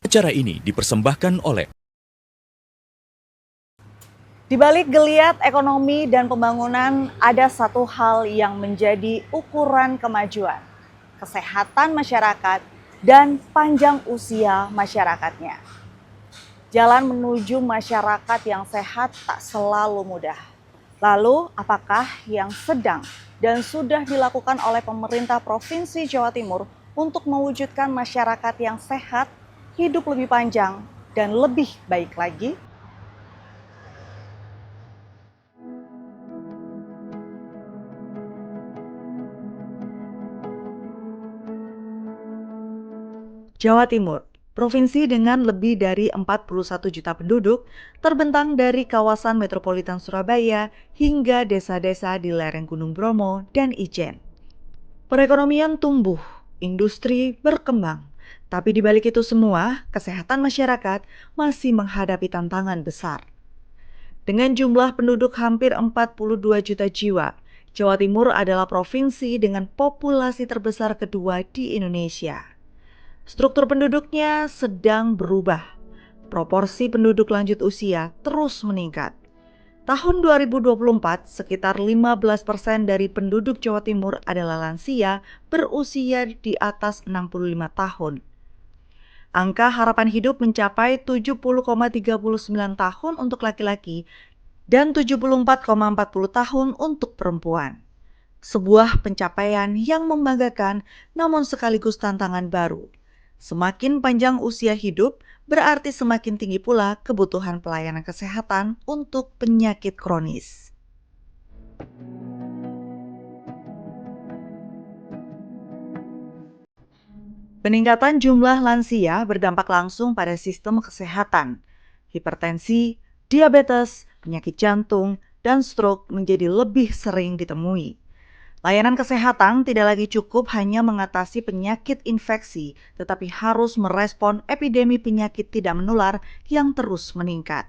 Acara ini dipersembahkan oleh Di balik geliat ekonomi dan pembangunan, ada satu hal yang menjadi ukuran kemajuan: kesehatan masyarakat dan panjang usia masyarakatnya. Jalan menuju masyarakat yang sehat tak selalu mudah. Lalu, apakah yang sedang dan sudah dilakukan oleh pemerintah Provinsi Jawa Timur untuk mewujudkan masyarakat yang sehat, hidup lebih panjang, dan lebih baik lagi? Jawa Timur, provinsi dengan lebih dari 41 juta penduduk, terbentang dari kawasan metropolitan Surabaya hingga desa-desa di lereng Gunung Bromo dan Ijen. Perekonomian tumbuh, industri berkembang, tapi di balik itu semua, kesehatan masyarakat masih menghadapi tantangan besar. Dengan jumlah penduduk hampir 42 juta jiwa, Jawa Timur adalah provinsi dengan populasi terbesar kedua di Indonesia. Struktur penduduknya sedang berubah. Proporsi penduduk lanjut usia terus meningkat. Tahun 2024, sekitar 15% dari penduduk Jawa Timur adalah lansia berusia di atas 65 tahun. Angka harapan hidup mencapai 70,39 tahun untuk laki-laki dan 74,40 tahun untuk perempuan. Sebuah pencapaian yang membanggakan namun sekaligus tantangan baru. Semakin panjang usia hidup, berarti semakin tinggi pula kebutuhan pelayanan kesehatan untuk penyakit kronis. Peningkatan jumlah lansia berdampak langsung pada sistem kesehatan. Hipertensi, diabetes, penyakit jantung, dan stroke menjadi lebih sering ditemui. Layanan kesehatan tidak lagi cukup hanya mengatasi penyakit infeksi, tetapi harus merespon epidemi penyakit tidak menular yang terus meningkat.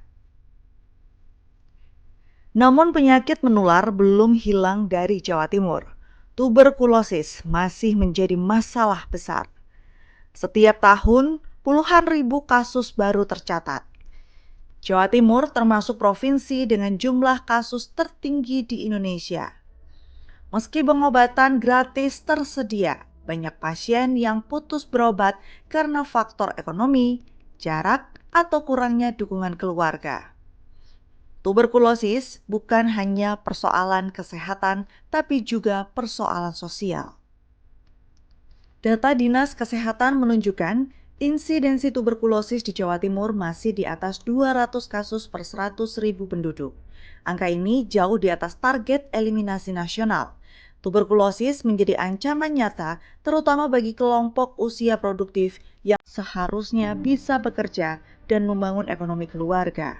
Namun penyakit menular belum hilang dari Jawa Timur. Tuberkulosis masih menjadi masalah besar. Setiap tahun, puluhan ribu kasus baru tercatat. Jawa Timur termasuk provinsi dengan jumlah kasus tertinggi di Indonesia. Meski pengobatan gratis tersedia, banyak pasien yang putus berobat karena faktor ekonomi, jarak, atau kurangnya dukungan keluarga. Tuberkulosis bukan hanya persoalan kesehatan, tapi juga persoalan sosial. Data Dinas Kesehatan menunjukkan insidensi tuberkulosis di Jawa Timur masih di atas 200 kasus per 100.000 penduduk. Angka ini jauh di atas target eliminasi nasional. Tuberkulosis menjadi ancaman nyata, terutama bagi kelompok usia produktif yang seharusnya bisa bekerja dan membangun ekonomi keluarga.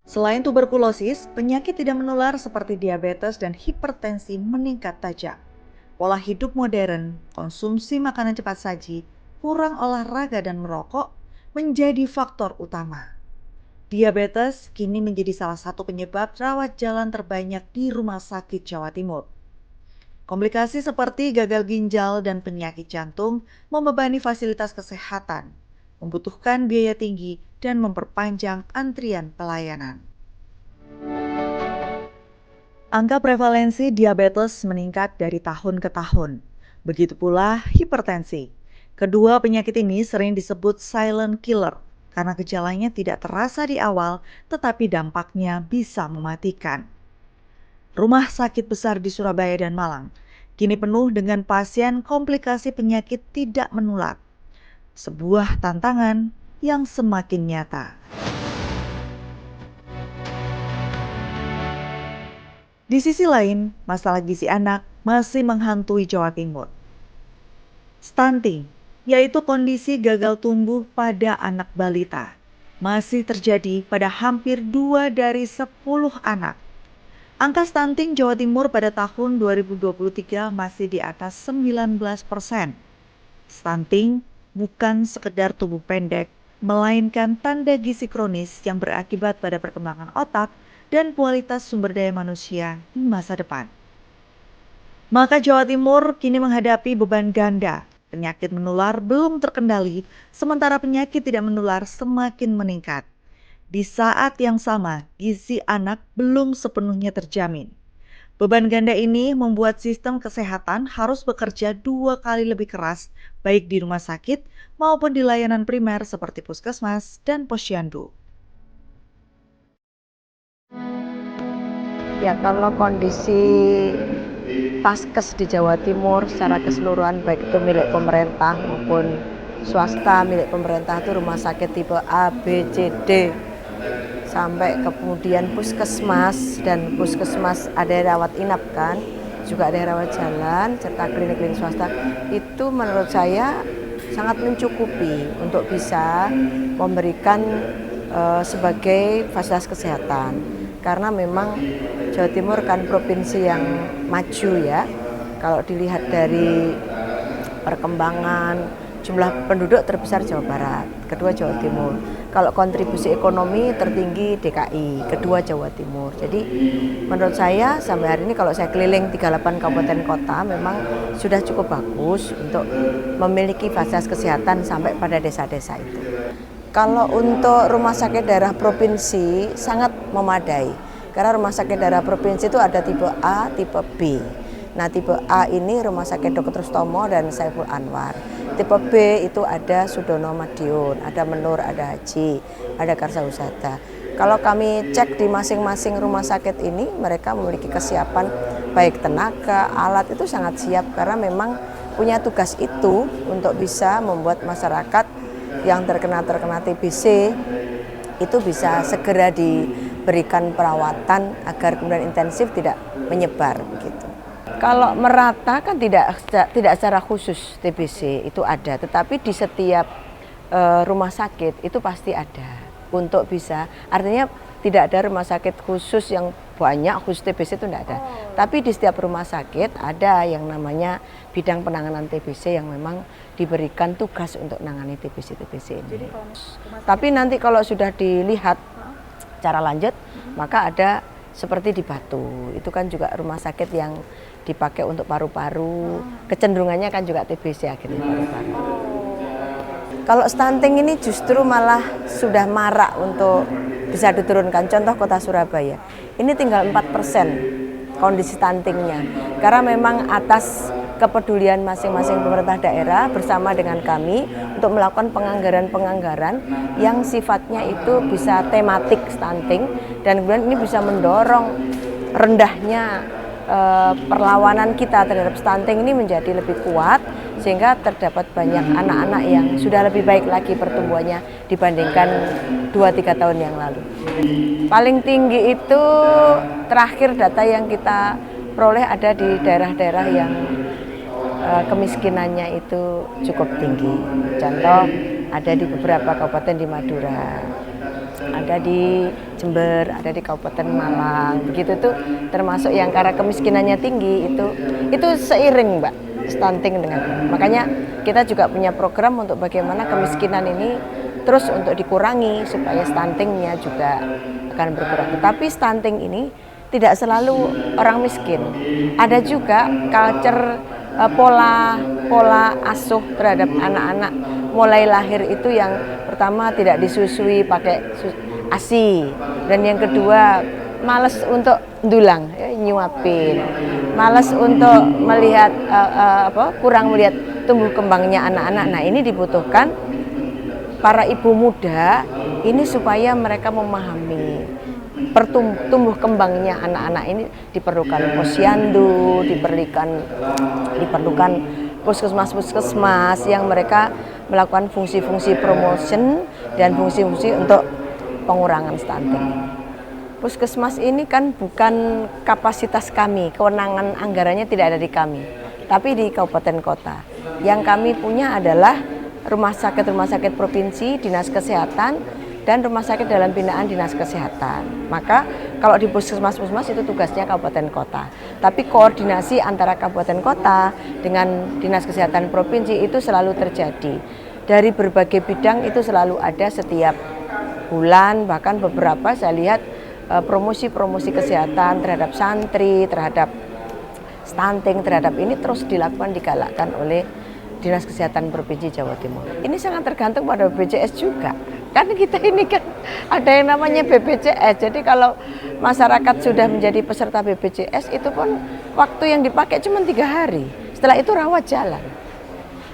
Selain tuberkulosis, penyakit tidak menular seperti diabetes dan hipertensi meningkat tajam. Pola hidup modern, konsumsi makanan cepat saji, kurang olahraga dan merokok menjadi faktor utama. Diabetes kini menjadi salah satu penyebab rawat jalan terbanyak di Rumah Sakit Jawa Timur. Komplikasi seperti gagal ginjal dan penyakit jantung membebani fasilitas kesehatan, membutuhkan biaya tinggi dan memperpanjang antrian pelayanan. Angka prevalensi diabetes meningkat dari tahun ke tahun. Begitu pula hipertensi. Kedua penyakit ini sering disebut silent killer karena gejalanya tidak terasa di awal, tetapi dampaknya bisa mematikan. Rumah sakit besar di Surabaya dan Malang kini penuh dengan pasien komplikasi penyakit tidak menular. Sebuah tantangan yang semakin nyata. Di sisi lain, masalah gizi anak masih menghantui Jawa Timur. Stunting, yaitu kondisi gagal tumbuh pada anak balita, masih terjadi pada hampir 2 dari 10 anak. Angka stunting Jawa Timur pada tahun 2023 masih di atas 19%. Stunting bukan sekedar tubuh pendek, melainkan tanda gizi kronis yang berakibat pada perkembangan otak dan kualitas sumber daya manusia di masa depan. Maka Jawa Timur kini menghadapi beban ganda Penyakit menular belum terkendali, sementara penyakit tidak menular semakin meningkat. Di saat yang sama, gizi anak belum sepenuhnya terjamin. Beban ganda ini membuat sistem kesehatan harus bekerja 2 kali lebih keras, baik di rumah sakit maupun di layanan primer seperti puskesmas dan posyandu. Ya, kalau kondisi Paskes di Jawa Timur secara keseluruhan, baik itu milik pemerintah maupun swasta, milik pemerintah itu rumah sakit tipe A, B, C, D, sampai kemudian puskesmas, dan puskesmas ada rawat inap kan, juga ada rawat jalan, serta klinik-klinik swasta, itu menurut saya sangat mencukupi untuk bisa memberikan sebagai fasilitas kesehatan. Karena memang Jawa Timur kan provinsi yang maju ya, kalau dilihat dari perkembangan jumlah penduduk terbesar Jawa Barat, kedua Jawa Timur. Kalau kontribusi ekonomi tertinggi DKI, kedua Jawa Timur. Jadi menurut saya sampai hari ini kalau saya keliling 38 kabupaten kota memang sudah cukup bagus untuk memiliki fasilitas kesehatan sampai pada desa-desa itu. Kalau untuk rumah sakit daerah provinsi sangat memadai. Karena rumah sakit daerah provinsi itu ada tipe A, tipe B. Nah, tipe A ini Rumah Sakit Dr. Sutomo dan Saiful Anwar. Tipe B itu ada Sudono Madiun, ada Menur, ada Haji, ada Karsa Husada. Kalau kami cek di masing-masing rumah sakit ini, mereka memiliki kesiapan baik tenaga, alat itu sangat siap karena memang punya tugas itu untuk bisa membuat masyarakat yang terkena TBC itu bisa segera diberikan perawatan agar kemudian intensif tidak menyebar begitu. Kalau merata kan tidak secara khusus TBC itu ada, tetapi di setiap rumah sakit itu pasti ada untuk bisa, artinya tidak ada rumah sakit khusus yang banyak khusus TBC itu tidak ada. Tapi di setiap rumah sakit ada yang namanya bidang penanganan TBC yang memang diberikan tugas untuk menangani TBC ini. Jadi, tapi nanti kalau sudah dilihat cara lanjut, maka ada seperti di Batu, itu kan juga rumah sakit yang dipakai untuk paru-paru, kecenderungannya kan juga TBC akhirnya paru-paru. Kalau stunting ini justru malah sudah marak untuk bisa diturunkan. Contoh kota Surabaya, ini tinggal 4% kondisi stuntingnya. Karena memang atas kepedulian masing-masing pemerintah daerah bersama dengan kami untuk melakukan penganggaran-penganggaran yang sifatnya itu bisa tematik stunting, dan kemudian ini bisa mendorong rendahnya perlawanan kita terhadap stunting ini menjadi lebih kuat, sehingga terdapat banyak anak-anak yang sudah lebih baik lagi pertumbuhannya dibandingkan 2-3 tahun yang lalu. Paling tinggi itu terakhir data yang kita peroleh ada di daerah-daerah yang kemiskinannya itu cukup tinggi. Contoh ada di beberapa kabupaten di Madura, ada di Jember, ada di Kabupaten Malang. Begitu tuh termasuk yang karena kemiskinannya tinggi itu seiring Mbak stunting dengan. Makanya kita juga punya program untuk bagaimana kemiskinan ini terus untuk dikurangi supaya stuntingnya juga akan berkurang. Tetapi stunting ini tidak selalu orang miskin. Ada juga culture pola asuh terhadap anak-anak mulai lahir itu yang pertama tidak disusui pakai ASI, dan yang kedua malas untuk ndulang, nyuapin, malas untuk melihat kurang melihat tumbuh kembangnya anak-anak. Nah, ini dibutuhkan para ibu muda ini supaya mereka memahami tumbuh kembangnya anak-anak ini, diperlukan posyandu, diperlukan puskesmas yang mereka melakukan fungsi-fungsi promotion dan fungsi-fungsi untuk pengurangan stunting. Puskesmas ini kan bukan kapasitas kami, kewenangan anggarannya tidak ada di kami, tapi di kabupaten kota. Yang kami punya adalah rumah sakit provinsi, dinas kesehatan, dan rumah sakit dalam binaan dinas kesehatan. Maka kalau di puskesmas itu tugasnya kabupaten kota. Tapi koordinasi antara kabupaten kota dengan dinas kesehatan provinsi itu selalu terjadi. Dari berbagai bidang itu selalu ada setiap bulan, bahkan beberapa saya lihat promosi-promosi kesehatan terhadap santri, terhadap stunting, terhadap ini terus dilakukan, digalakkan oleh Dinas Kesehatan Provinsi Jawa Timur. Ini sangat tergantung pada BPJS juga. Kan kita ini kan ada yang namanya BPJS. Jadi kalau masyarakat sudah menjadi peserta BPJS itu pun waktu yang dipakai cuma 3 hari. Setelah itu rawat jalan.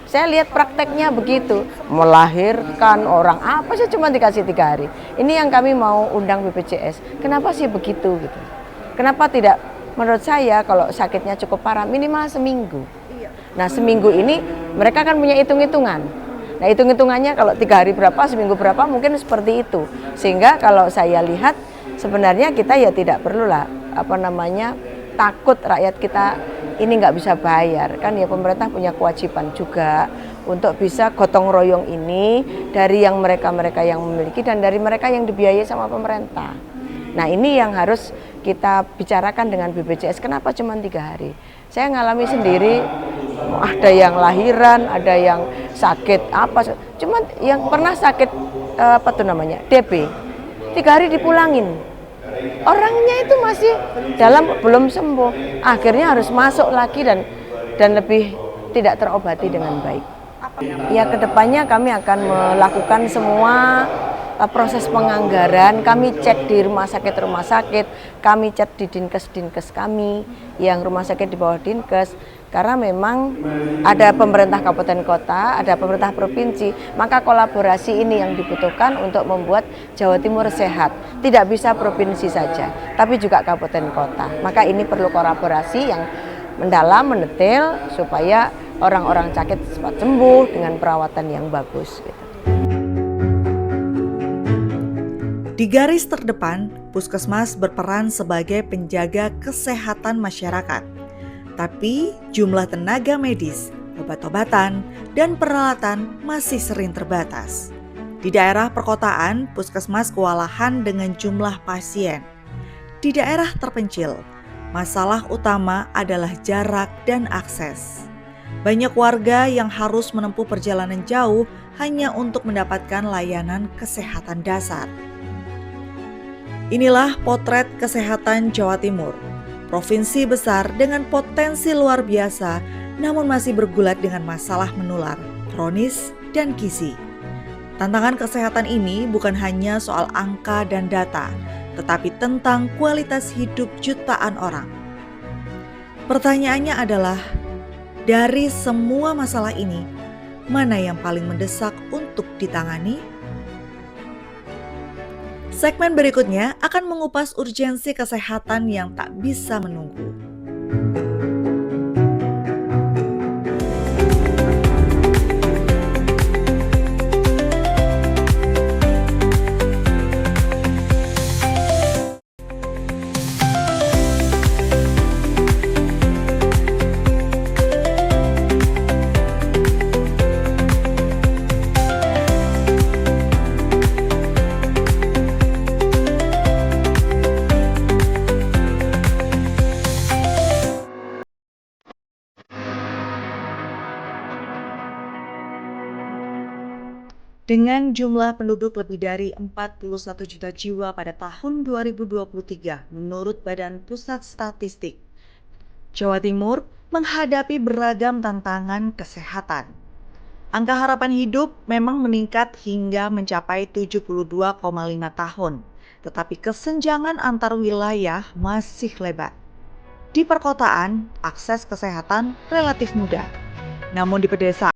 Saya lihat prakteknya begitu, melahirkan orang apa sih cuma dikasih 3 hari. Ini yang kami mau undang BPJS. Kenapa sih begitu gitu? Kenapa tidak? Menurut saya kalau sakitnya cukup parah minimal seminggu. Nah seminggu ini mereka kan punya hitung-hitungan. Nah hitung-hitungannya kalau 3 hari berapa, seminggu berapa mungkin seperti itu. Sehingga kalau saya lihat sebenarnya kita ya tidak perlulah takut rakyat kita ini nggak bisa bayar. Kan ya pemerintah punya kewajiban juga untuk bisa gotong royong ini dari yang mereka-mereka yang memiliki dan dari mereka yang dibiayai sama pemerintah. Nah ini yang harus kita bicarakan dengan BPJS. Kenapa cuma 3 hari? Saya ngalami sendiri, ada yang lahiran, ada yang sakit apa. Cuma yang pernah sakit DB, 3 hari dipulangin. Orangnya itu masih belum sembuh. Akhirnya harus masuk lagi dan lebih tidak terobati dengan baik. Ya kedepannya kami akan melakukan semua proses penganggaran, kami cek di rumah sakit, kami cek di dinkes kami, yang rumah sakit di bawah dinkes, karena memang ada pemerintah kabupaten kota, ada pemerintah provinsi, maka kolaborasi ini yang dibutuhkan untuk membuat Jawa Timur sehat. Tidak bisa provinsi saja, tapi juga kabupaten kota. Maka ini perlu kolaborasi yang mendalam, mendetail, supaya orang-orang sakit cepat sembuh dengan perawatan yang bagus. Gitu. Di garis terdepan, Puskesmas berperan sebagai penjaga kesehatan masyarakat. Tapi jumlah tenaga medis, obat-obatan, dan peralatan masih sering terbatas. Di daerah perkotaan, Puskesmas kewalahan dengan jumlah pasien. Di daerah terpencil, masalah utama adalah jarak dan akses. Banyak warga yang harus menempuh perjalanan jauh hanya untuk mendapatkan layanan kesehatan dasar. Inilah potret kesehatan Jawa Timur, provinsi besar dengan potensi luar biasa, namun masih bergulat dengan masalah menular, kronis, dan gizi. Tantangan kesehatan ini bukan hanya soal angka dan data, tetapi tentang kualitas hidup jutaan orang. Pertanyaannya adalah, dari semua masalah ini, mana yang paling mendesak untuk ditangani? Segmen berikutnya akan mengupas urgensi kesehatan yang tak bisa menunggu. Dengan jumlah penduduk lebih dari 41 juta jiwa pada tahun 2023 menurut Badan Pusat Statistik, Jawa Timur menghadapi beragam tantangan kesehatan. Angka harapan hidup memang meningkat hingga mencapai 72,5 tahun, tetapi kesenjangan antar wilayah masih lebar. Di perkotaan, akses kesehatan relatif mudah, namun di pedesaan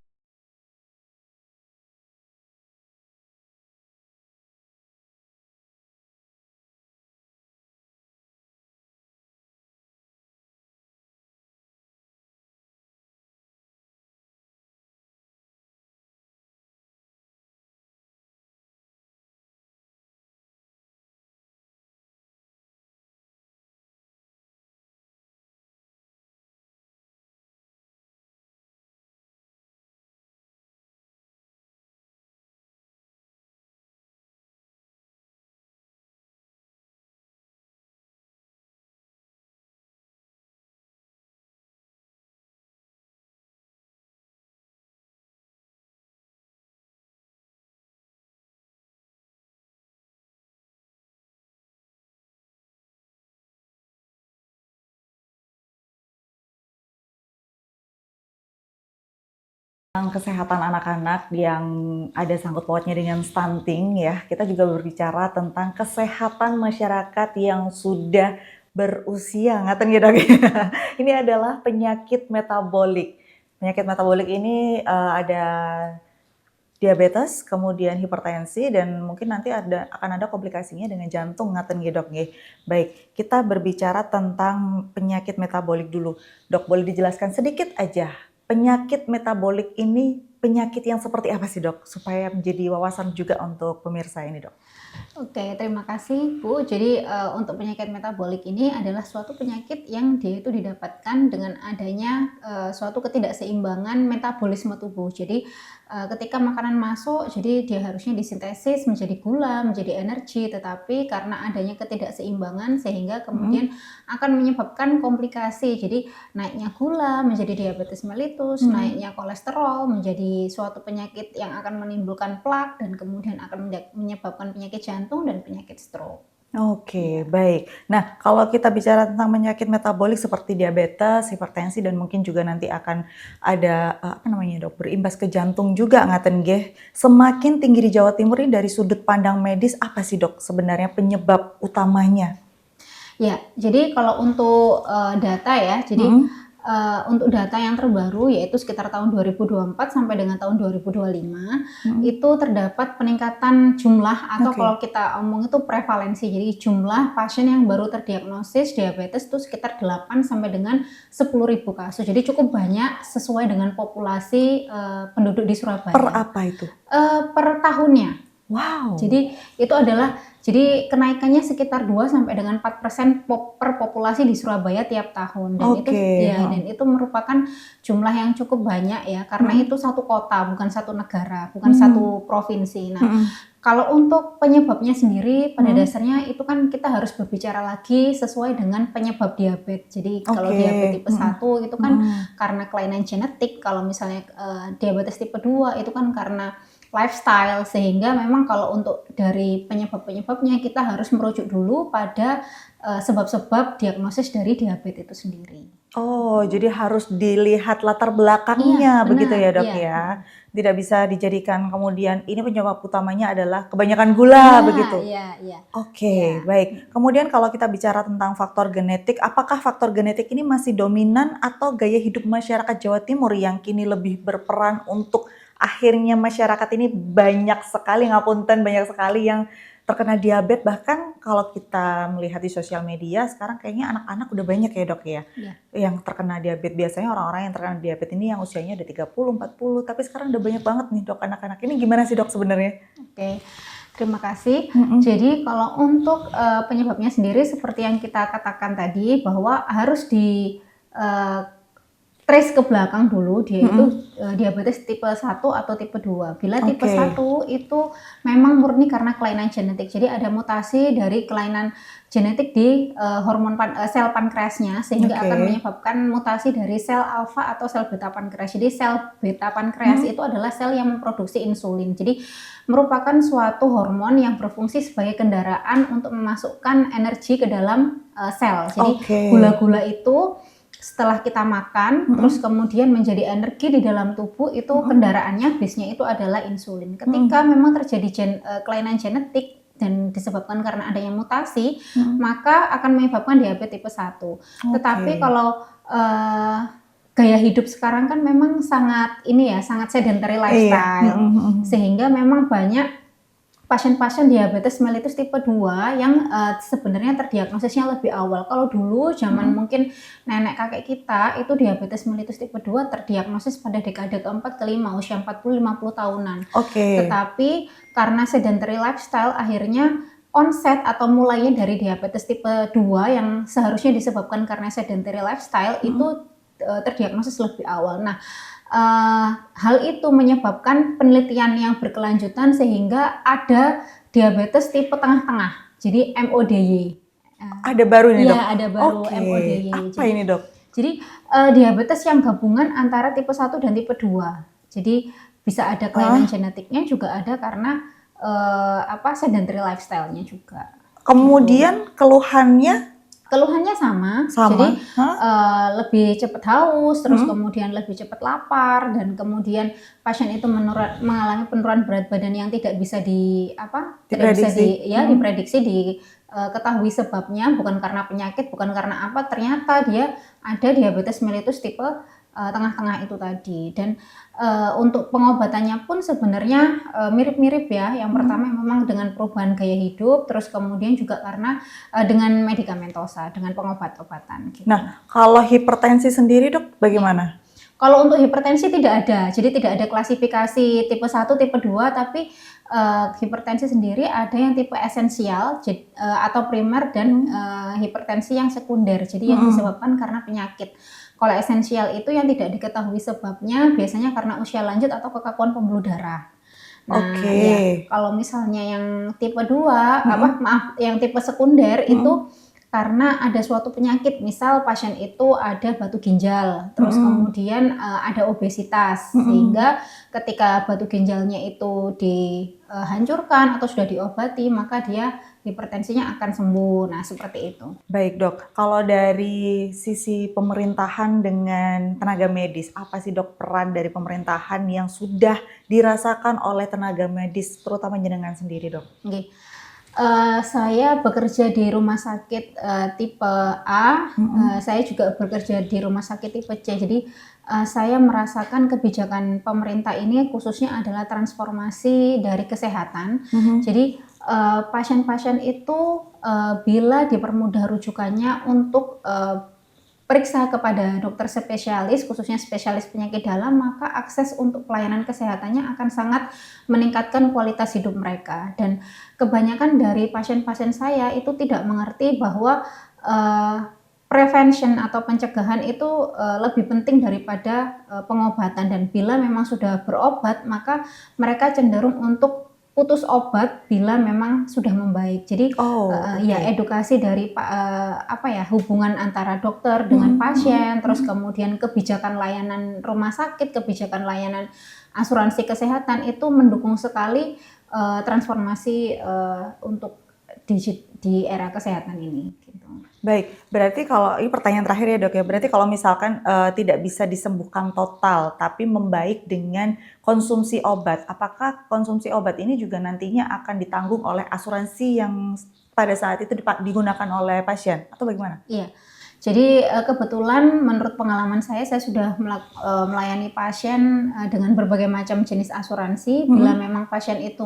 Kesehatan anak-anak yang ada sangkut pautnya dengan stunting ya, kita juga berbicara tentang kesehatan masyarakat yang sudah berusia, ngaten ya dok. Ini adalah penyakit metabolik. Penyakit metabolik ini ada diabetes, kemudian hipertensi, dan mungkin nanti akan ada komplikasinya dengan jantung, ngaten ya dok. Baik, kita berbicara tentang penyakit metabolik dulu. Dok, boleh dijelaskan sedikit aja, penyakit metabolik ini penyakit yang seperti apa sih dok? Supaya menjadi wawasan juga untuk pemirsa ini dok. Oke, terima kasih Bu. Jadi untuk penyakit metabolik ini adalah suatu penyakit yang dia itu didapatkan dengan adanya suatu ketidakseimbangan metabolisme tubuh. Jadi ketika makanan masuk, jadi dia harusnya disintesis menjadi gula, menjadi energi, tetapi karena adanya ketidakseimbangan sehingga kemudian akan menyebabkan komplikasi. Jadi naiknya gula menjadi diabetes mellitus, naiknya kolesterol menjadi suatu penyakit yang akan menimbulkan plak dan kemudian akan menyebabkan penyakit jantung dan penyakit stroke. Oke, baik. Nah, kalau kita bicara tentang penyakit metabolik seperti diabetes, hipertensi, dan mungkin juga nanti akan ada dok, berimbas ke jantung juga ngaten nggih. Semakin tinggi di Jawa Timur ini dari sudut pandang medis apa sih dok sebenarnya penyebab utamanya? Ya, jadi kalau untuk data ya, jadi untuk data yang terbaru yaitu sekitar tahun 2024 sampai dengan tahun 2025 itu terdapat peningkatan jumlah atau kalau kita omong itu prevalensi. Jadi jumlah pasien yang baru terdiagnosis diabetes itu sekitar 8 sampai dengan 10.000 kasus. Jadi cukup banyak sesuai dengan populasi penduduk di Surabaya. Per apa itu? Per tahunnya. Wow. Jadi itu adalah kenaikannya sekitar 2 sampai dengan 4% per populasi di Surabaya tiap tahun dan itu merupakan jumlah yang cukup banyak ya karena itu satu kota bukan satu negara, bukan satu provinsi. Nah, kalau untuk penyebabnya sendiri pada dasarnya itu kan kita harus berbicara lagi sesuai dengan penyebab diabetes. Jadi kalau diabetes tipe 1 itu kan karena kelainan genetik, kalau misalnya diabetes tipe 2 itu kan karena lifestyle, sehingga memang kalau untuk dari penyebab-penyebabnya kita harus merujuk dulu pada sebab-sebab diagnosis dari diabetes itu sendiri. Oh, jadi harus dilihat latar belakangnya begitu ya dok ya. Tidak bisa dijadikan kemudian ini penyebab utamanya adalah kebanyakan gula begitu. Oke, baik. Kemudian kalau kita bicara tentang faktor genetik, apakah faktor genetik ini masih dominan atau gaya hidup masyarakat Jawa Timur yang kini lebih berperan untuk akhirnya masyarakat ini banyak sekali yang terkena diabetes? Bahkan kalau kita melihat di sosial media sekarang kayaknya anak-anak udah banyak ya dok ya yang terkena diabetes. Biasanya orang-orang yang terkena diabetes ini yang usianya udah 30, 40, tapi sekarang udah banyak banget nih dok anak-anak ini. Gimana sih dok sebenarnya? Oke, terima kasih. Jadi kalau untuk penyebabnya sendiri seperti yang kita katakan tadi bahwa harus di trace ke belakang dulu dia itu diabetes tipe 1 atau tipe 2. Bila tipe 1 itu memang murni karena kelainan genetik. Jadi ada mutasi dari kelainan genetik di hormon sel pankreasnya sehingga akan menyebabkan mutasi dari sel alfa atau sel beta pankreas. Jadi sel beta pankreas itu adalah sel yang memproduksi insulin. Jadi merupakan suatu hormon yang berfungsi sebagai kendaraan untuk memasukkan energi ke dalam sel. Jadi gula-gula itu setelah kita makan, terus kemudian menjadi energi di dalam tubuh itu kendaraannya bisnya itu adalah insulin. Ketika memang terjadi kelainan genetik dan disebabkan karena adanya mutasi, maka akan menyebabkan diabetes tipe 1. Tetapi kalau gaya hidup sekarang kan memang sangat sedentary lifestyle, sehingga memang banyak pasien-pasien diabetes mellitus tipe 2 yang sebenarnya terdiagnosisnya lebih awal. Kalau dulu zaman mungkin nenek kakek kita itu diabetes mellitus tipe 2 terdiagnosis pada dekade keempat kelima usia 40-50 tahunan. Tetapi karena sedentary lifestyle akhirnya onset atau mulainya dari diabetes tipe 2 yang seharusnya disebabkan karena sedentary lifestyle itu terdiagnosis lebih awal. Nah, hal itu menyebabkan penelitian yang berkelanjutan sehingga ada diabetes tipe tengah-tengah, jadi MODY. Ada baru ini dok? Iya, ada baru MODY. Apa ini dok? Jadi diabetes yang gabungan antara tipe 1 dan tipe 2. Jadi bisa ada kelainan genetiknya, juga ada karena sedentary lifestyle-nya juga. Kemudian keluhannya Keluhannya sama, Sama? jadi Hah? lebih cepat haus, terus kemudian lebih cepat lapar, dan kemudian pasien itu mengalami penurunan berat badan yang tidak bisa diprediksi, diketahui sebabnya, bukan karena penyakit, bukan karena apa, ternyata dia ada diabetes mellitus tipe tengah-tengah itu tadi. Dan untuk pengobatannya pun sebenarnya mirip-mirip ya. Yang pertama memang dengan perubahan gaya hidup, terus kemudian juga karena dengan medikamentosa, dengan pengobat-obatan. Gitu. Nah, kalau hipertensi sendiri dok, bagaimana? Kalau untuk hipertensi tidak ada, jadi tidak ada klasifikasi tipe 1, tipe 2, tapi hipertensi sendiri ada yang tipe esensial atau primer dan hipertensi yang sekunder, jadi yang disebabkan karena penyakit. Kalau esensial itu yang tidak diketahui sebabnya, biasanya karena usia lanjut atau kekakuan pembuluh darah. Nah, ya, kalau misalnya yang tipe 2, yang tipe sekunder itu karena ada suatu penyakit, misal pasien itu ada batu ginjal, terus kemudian ada obesitas, sehingga ketika batu ginjalnya itu dihancurkan atau sudah diobati, maka dia hipertensinya akan sembuh. Nah, seperti itu. Baik dok, kalau dari sisi pemerintahan dengan tenaga medis, apa sih dok peran dari pemerintahan yang sudah dirasakan oleh tenaga medis, terutama jenengan sendiri dok? Okay. Saya bekerja di rumah sakit tipe A, saya juga bekerja di rumah sakit tipe C. Jadi saya merasakan kebijakan pemerintah ini khususnya adalah transformasi dari kesehatan. Jadi pasien-pasien itu bila dipermudah rujukannya untuk periksa kepada dokter spesialis, khususnya spesialis penyakit dalam, maka akses untuk pelayanan kesehatannya akan sangat meningkatkan kualitas hidup mereka. Dan kebanyakan dari pasien-pasien saya itu tidak mengerti bahwa prevention atau pencegahan itu lebih penting daripada pengobatan. Dan bila memang sudah berobat, maka mereka cenderung untuk putus obat bila memang sudah membaik. Jadi ya edukasi dari hubungan antara dokter dengan pasien, terus kemudian kebijakan layanan rumah sakit, kebijakan layanan asuransi kesehatan itu mendukung sekali transformasi untuk di era kesehatan ini. Gitu. Baik, berarti kalau ini pertanyaan terakhir ya dok ya, berarti kalau misalkan tidak bisa disembuhkan total tapi membaik dengan konsumsi obat, apakah konsumsi obat ini juga nantinya akan ditanggung oleh asuransi yang pada saat itu digunakan oleh pasien atau bagaimana? Iya, jadi kebetulan menurut pengalaman saya sudah melayani pasien dengan berbagai macam jenis asuransi. Bila memang pasien itu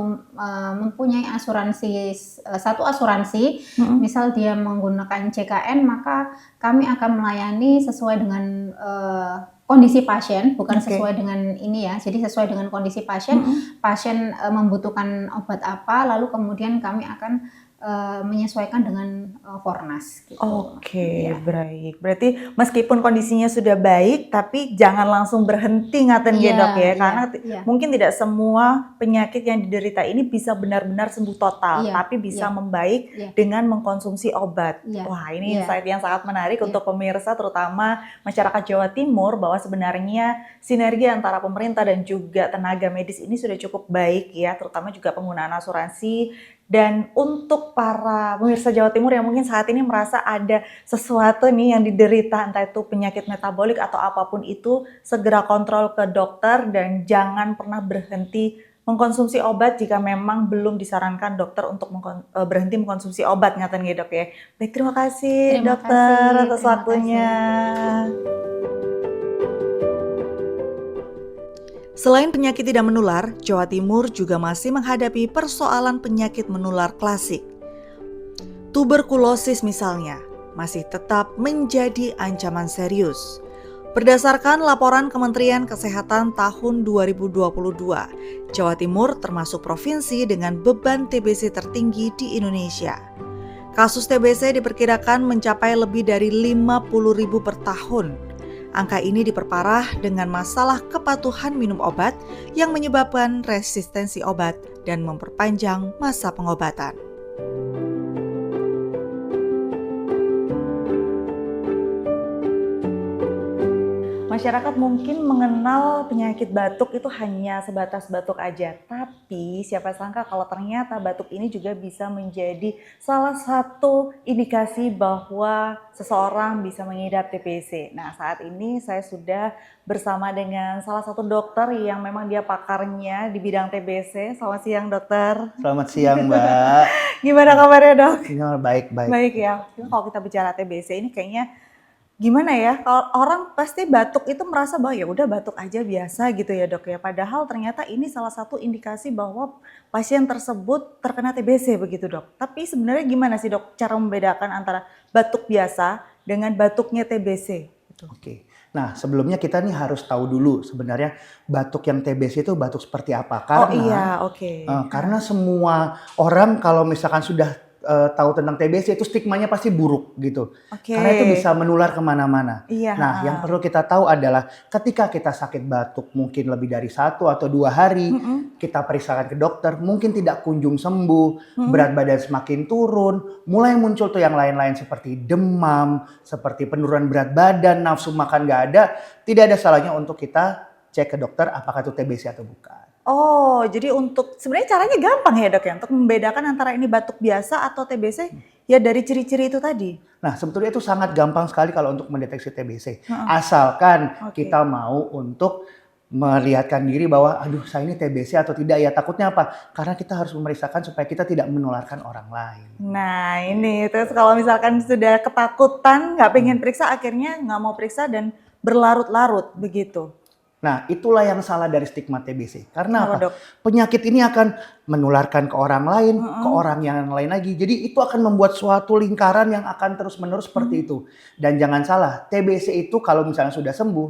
mempunyai asuransi, satu asuransi, misal dia menggunakan JKN, maka kami akan melayani sesuai dengan kondisi pasien, bukan sesuai dengan ini ya. Jadi sesuai dengan kondisi pasien, pasien membutuhkan obat apa, lalu kemudian kami akan menyesuaikan dengan Fornas. Gitu. Oke, baik. Berarti meskipun kondisinya sudah baik, tapi jangan langsung berhenti ngaten dok ya, karena mungkin tidak semua penyakit yang diderita ini bisa benar-benar sembuh total, tapi bisa membaik dengan mengkonsumsi obat. Wah, ini insight yang sangat menarik untuk pemirsa, terutama masyarakat Jawa Timur, bahwa sebenarnya sinergi antara pemerintah dan juga tenaga medis ini sudah cukup baik ya, terutama juga penggunaan asuransi. Dan untuk para pemirsa Jawa Timur yang mungkin saat ini merasa ada sesuatu nih yang diderita, entah itu penyakit metabolik atau apapun itu, segera kontrol ke dokter dan jangan pernah berhenti mengkonsumsi obat jika memang belum disarankan dokter untuk berhenti mengkonsumsi obat, ngaten nggih dok ya. Baik, terima kasih dokter atas waktunya. Selain penyakit tidak menular, Jawa Timur juga masih menghadapi persoalan penyakit menular klasik. Tuberkulosis misalnya, masih tetap menjadi ancaman serius. Berdasarkan laporan Kementerian Kesehatan tahun 2022, Jawa Timur termasuk provinsi dengan beban TBC tertinggi di Indonesia. Kasus TBC diperkirakan mencapai lebih dari 50.000 per tahun. Angka ini diperparah dengan masalah kepatuhan minum obat yang menyebabkan resistensi obat dan memperpanjang masa pengobatan. masyarakat mungkin mengenal penyakit batuk itu hanya sebatas batuk aja. Tapi siapa sangka kalau ternyata batuk ini juga bisa menjadi salah satu indikasi bahwa seseorang bisa mengidap TBC. Nah, saat ini saya sudah bersama dengan salah satu dokter yang memang dia pakarnya di bidang TBC. Selamat siang, dokter. Selamat siang, Mbak. Gimana kabarnya, dok? Baik. Baik ya. Kalau kita bicara TBC ini kayaknya gimana ya, kalau orang pasti batuk itu merasa bahwa ya udah batuk aja biasa gitu ya, dok ya. Padahal ternyata ini salah satu indikasi bahwa pasien tersebut terkena TBC begitu, dok. Tapi sebenarnya gimana sih, dok, cara membedakan antara batuk biasa dengan batuknya TBC? Gitu. Oke. Nah, sebelumnya kita nih harus tahu dulu sebenarnya batuk yang TBC itu batuk seperti apa. Karena semua orang kalau misalkan sudah tahu tentang TBC itu stigmanya pasti buruk gitu. Karena itu bisa menular kemana-mana. Nah, yang perlu kita tahu adalah ketika kita sakit batuk mungkin lebih dari 1 atau 2 hari, kita periksakan ke dokter, mungkin tidak kunjung sembuh, berat badan semakin turun, mulai muncul tuh yang lain-lain seperti demam, seperti penurunan berat badan, nafsu makan nggak ada, tidak ada salahnya untuk kita cek ke dokter apakah itu TBC atau bukan. Oh, jadi untuk sebenarnya caranya gampang ya, dok ya, untuk membedakan antara ini batuk biasa atau TBC ya dari ciri-ciri itu tadi. Nah, sebetulnya itu sangat gampang sekali kalau untuk mendeteksi TBC. Asalkan kita mau untuk melihatkan diri bahwa aduh saya ini TBC atau tidak ya. Takutnya apa? Karena kita harus memeriksakan supaya kita tidak menularkan orang lain. Nah, ini terus kalau misalkan sudah ketakutan nggak pengen periksa, akhirnya nggak mau periksa dan berlarut-larut begitu. Nah, itulah yang salah dari stigma TBC. Karena apa? Penyakit ini akan menularkan ke orang lain, ke orang yang lain lagi. Jadi itu akan membuat suatu lingkaran yang akan terus-menerus seperti itu. Dan jangan salah, TBC itu kalau misalnya sudah sembuh,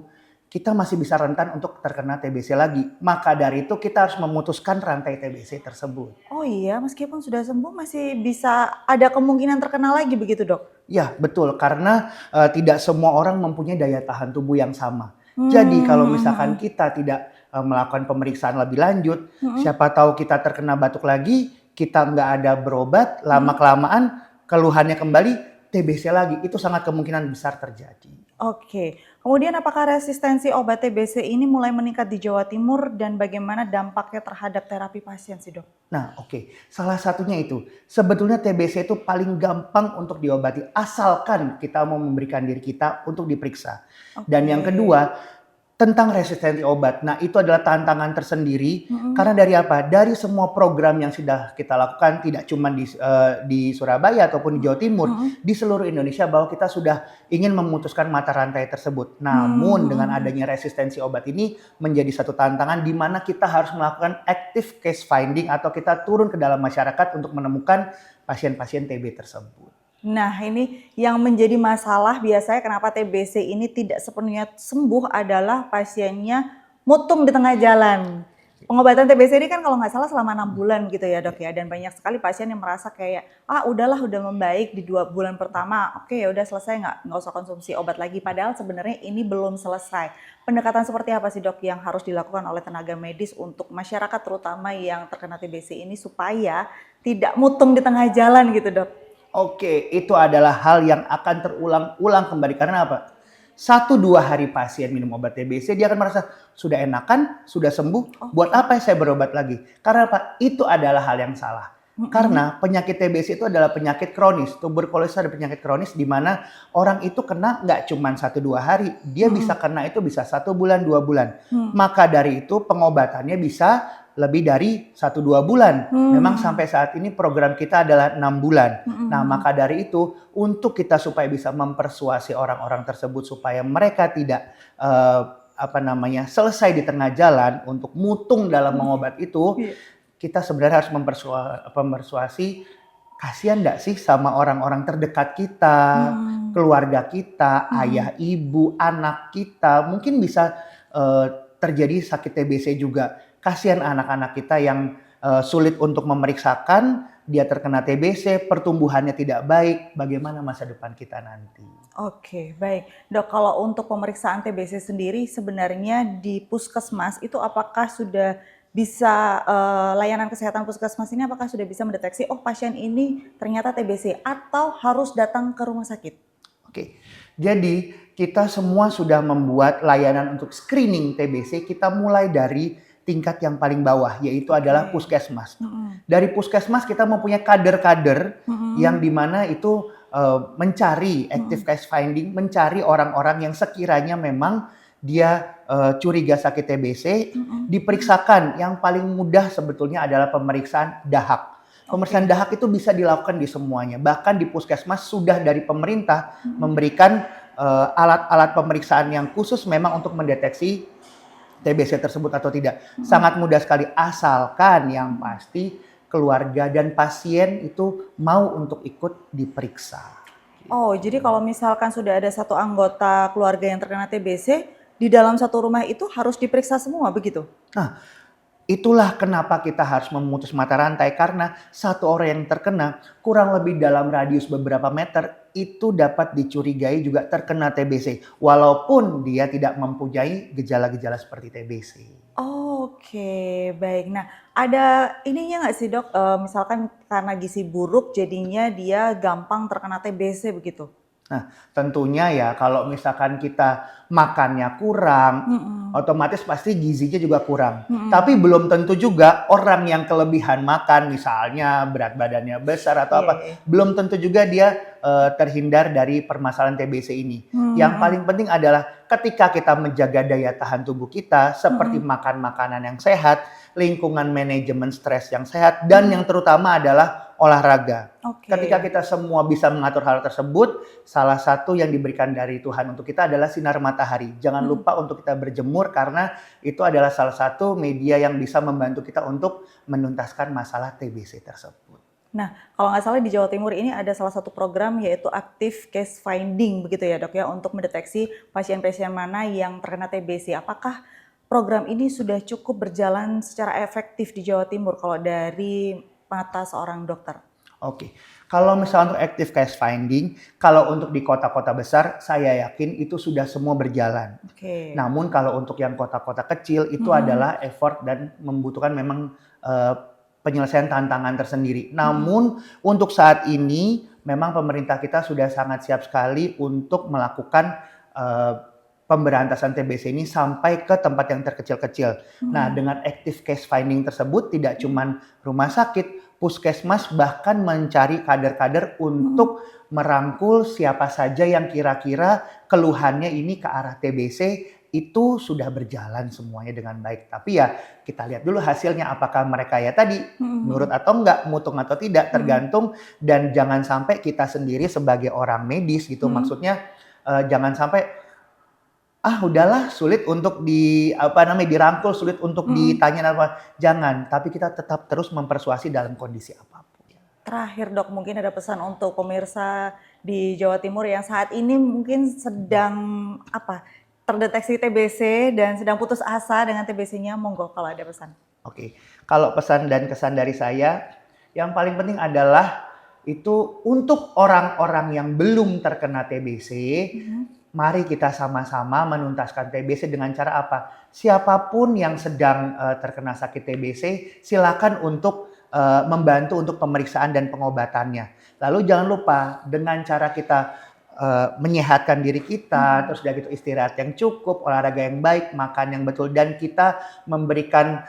kita masih bisa rentan untuk terkena TBC lagi. Maka dari itu kita harus memutuskan rantai TBC tersebut. Oh iya, meskipun sudah sembuh masih bisa ada kemungkinan terkena lagi begitu, dok? Ya, betul. Karena tidak semua orang mempunyai daya tahan tubuh yang sama. Jadi kalau misalkan kita tidak melakukan pemeriksaan lebih lanjut, siapa tahu kita terkena batuk lagi, kita nggak ada berobat, lama-kelamaan keluhannya kembali, TBC lagi. Itu sangat kemungkinan besar terjadi. Oke. Kemudian apakah resistensi obat TBC ini mulai meningkat di Jawa Timur dan bagaimana dampaknya terhadap terapi pasien sih, dok? Nah, salah satunya itu. Sebetulnya TBC itu paling gampang untuk diobati asalkan kita mau memberikan diri kita untuk diperiksa. Dan yang kedua, tentang resistensi obat. Nah, itu adalah tantangan tersendiri. Karena dari apa? Dari semua program yang sudah kita lakukan, tidak cuma di Surabaya ataupun di Jawa Timur, di seluruh Indonesia, bahwa kita sudah ingin memutuskan mata rantai tersebut. Namun dengan adanya resistensi obat ini menjadi satu tantangan di mana kita harus melakukan active case finding atau kita turun ke dalam masyarakat untuk menemukan pasien-pasien TB tersebut. Nah, ini yang menjadi masalah biasanya kenapa TBC ini tidak sepenuhnya sembuh adalah pasiennya mutung di tengah jalan. Pengobatan TBC ini kan kalau nggak salah selama 6 bulan gitu ya, dok ya. Dan banyak sekali pasien yang merasa kayak, udahlah udah membaik di 2 bulan pertama. Oke, ya udah selesai, nggak usah konsumsi obat lagi. Padahal sebenarnya ini belum selesai. Pendekatan seperti apa sih, dok, yang harus dilakukan oleh tenaga medis untuk masyarakat terutama yang terkena TBC ini supaya tidak mutung di tengah jalan gitu, dok? Itu adalah hal yang akan terulang-ulang kembali. Karena apa? 1-2 hari pasien minum obat TBC, dia akan merasa sudah enakan, sudah sembuh, buat apa saya berobat lagi? Karena apa? Itu adalah hal yang salah. Karena penyakit TBC itu adalah penyakit kronis. Tuberkulosis adalah penyakit kronis di mana orang itu kena nggak cuma 1-2 hari. Dia bisa kena itu bisa 1 bulan, 2 bulan. Maka dari itu pengobatannya bisa lebih dari 1-2 bulan. Memang sampai saat ini program kita adalah 6 bulan. Nah, maka dari itu untuk kita supaya bisa mempersuasi orang-orang tersebut supaya mereka tidak selesai di tengah jalan untuk mutung dalam mengobat itu, kita sebenarnya harus mempersuasi, kasihan nggak sih sama orang-orang terdekat kita, keluarga kita, ayah, ibu, anak kita, mungkin bisa terjadi sakit TBC juga. Kasihan anak-anak kita yang sulit untuk memeriksakan, dia terkena TBC, pertumbuhannya tidak baik, bagaimana masa depan kita nanti? Oke, baik. Dok, kalau untuk pemeriksaan TBC sendiri sebenarnya di puskesmas itu apakah sudah bisa layanan kesehatan puskesmas ini apakah sudah bisa mendeteksi pasien ini ternyata TBC atau harus datang ke rumah sakit? Jadi kita semua sudah membuat layanan untuk screening TBC, kita mulai dari tingkat yang paling bawah, yaitu adalah puskesmas. Dari puskesmas kita mempunyai kader-kader yang dimana itu mencari active case finding, mencari orang-orang yang sekiranya memang dia curiga sakit TBC, diperiksakan. Yang paling mudah sebetulnya adalah pemeriksaan dahak. Pemeriksaan dahak itu bisa dilakukan di semuanya. Bahkan di puskesmas sudah dari pemerintah memberikan alat-alat pemeriksaan yang khusus memang untuk mendeteksi TBC tersebut atau tidak. Sangat mudah sekali, asalkan yang pasti keluarga dan pasien itu mau untuk ikut diperiksa. Oh, jadi kalau misalkan sudah ada satu anggota keluarga yang terkena TBC, di dalam satu rumah itu harus diperiksa semua, begitu? Nah, itulah kenapa kita harus memutus mata rantai, karena satu orang yang terkena kurang lebih dalam radius beberapa meter itu dapat dicurigai juga terkena TBC walaupun dia tidak mempunyai gejala-gejala seperti TBC. Oke, baik. Nah, ada ininya nggak sih, Dok? Misalkan karena gizi buruk jadinya dia gampang terkena TBC begitu? Nah, tentunya ya kalau misalkan kita makannya kurang, otomatis pasti gizinya juga kurang. Tapi belum tentu juga orang yang kelebihan makan, misalnya berat badannya besar atau apa, belum tentu juga dia terhindar dari permasalahan TBC ini. Yang paling penting adalah ketika kita menjaga daya tahan tubuh kita, seperti makan makanan yang sehat, lingkungan manajemen stres yang sehat, dan yang terutama adalah olahraga. Ketika kita semua bisa mengatur hal tersebut, salah satu yang diberikan dari Tuhan untuk kita adalah sinar matahari. Jangan lupa untuk kita berjemur, karena itu adalah salah satu media yang bisa membantu kita untuk menuntaskan masalah TBC tersebut. Nah, kalau nggak salah di Jawa Timur ini ada salah satu program yaitu Active Case Finding, begitu ya, Dok ya, untuk mendeteksi pasien-pasien mana yang terkena TBC. Apakah program ini sudah cukup berjalan secara efektif di Jawa Timur kalau dari mata seorang dokter? Oke, kalau misalnya untuk active case finding, kalau untuk di kota-kota besar, saya yakin itu sudah semua berjalan. Namun kalau untuk yang kota-kota kecil, itu adalah effort dan membutuhkan memang penyelesaian tantangan tersendiri. Namun untuk saat ini, memang pemerintah kita sudah sangat siap sekali untuk melakukan pemberantasan TBC ini sampai ke tempat yang terkecil-kecil. Nah, dengan active case finding tersebut tidak cuma rumah sakit, puskesmas bahkan mencari kader-kader untuk merangkul siapa saja yang kira-kira keluhannya ini ke arah TBC, itu sudah berjalan semuanya dengan baik. Tapi ya kita lihat dulu hasilnya, apakah mereka ya tadi nurut atau enggak, mutung atau tidak, tergantung. Dan jangan sampai kita sendiri sebagai orang medis gitu, maksudnya jangan sampai udahlah sulit untuk dirangkul, sulit untuk ditanya apa. Jangan, tapi kita tetap terus mempersuasi dalam kondisi apapun. Terakhir, Dok, mungkin ada pesan untuk pemirsa di Jawa Timur yang saat ini mungkin sedang terdeteksi TBC dan sedang putus asa dengan TBC-nya, monggo kalau ada pesan. Oke, kalau pesan dan kesan dari saya, yang paling penting adalah itu untuk orang-orang yang belum terkena TBC, mari kita sama-sama menuntaskan TBC dengan cara apa? Siapapun yang sedang terkena sakit TBC, silakan untuk membantu untuk pemeriksaan dan pengobatannya. Lalu jangan lupa dengan cara kita menyehatkan diri kita, terus udah gitu istirahat yang cukup, olahraga yang baik, makan yang betul, dan kita memberikan